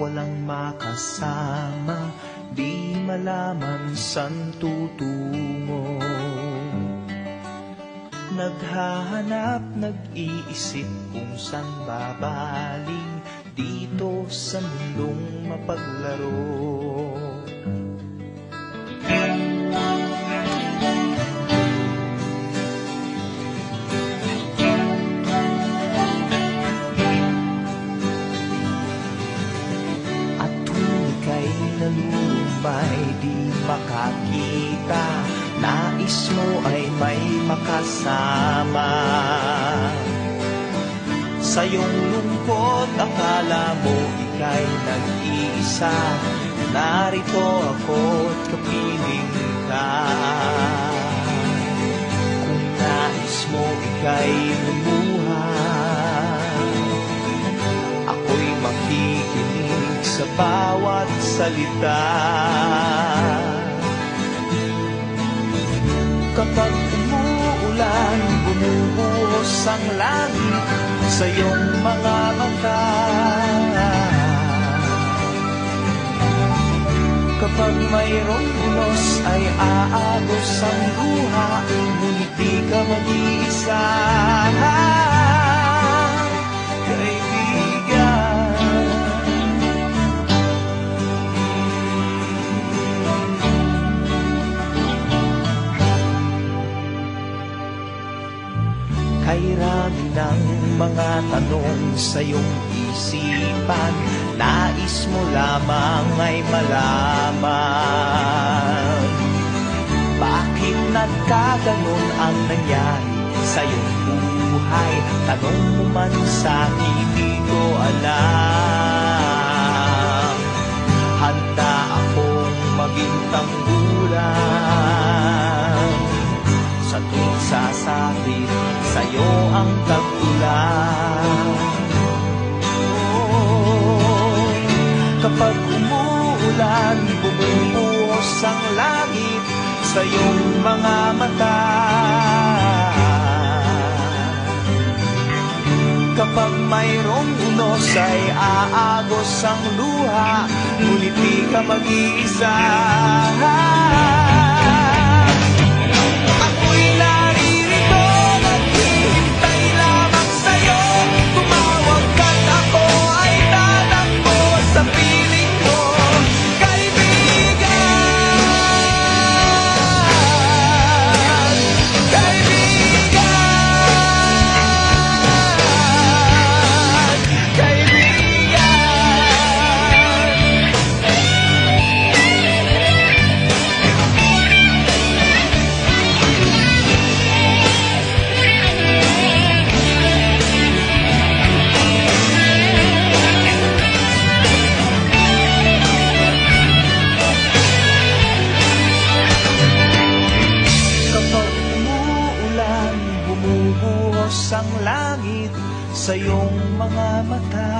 walang makasama, di malaman san tutungo. Naghahanap, nag-iisip kung san babaling, dito sa mundong mapaglaro. Nalulumay, di makakita, nais mo ay may makasama. Sa iyong lungkot, akala mo ika'y nag-iisa, narito ako't kapiling ka. Kung nais mo ika'y lumuha, ako'y makikinig sa bawat salita. Kapag umuulan, bumubuhos ang langit sa iyong mga mata. Kapag mayroong unos ay aagos ang luha, ngunit di ka mag-iisa. Kay rami ng mga tanong sa iyong isipan, nais mo lamang ay malaman. Bakit nagkaganon ang nangyari sa iyong buhay? Tanong mo man sa hindi ko alam. Handa akong maging tanggulan sa tuwing sasapit sa'yo ang tag-ulan. Oh, kapag umuulan, bumubuhos ang langit sa iyong mga mata. Kapag mayroong unos ay aagos ang luha, ngunit di ka mag-iisa. Bumubuhos ang langit sa iyong mga mata.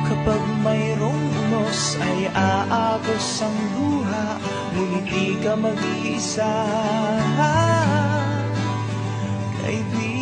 Kapag mayroong unos ay aagos ang luha, ngunit di ka mag-iisa. Kaibigan,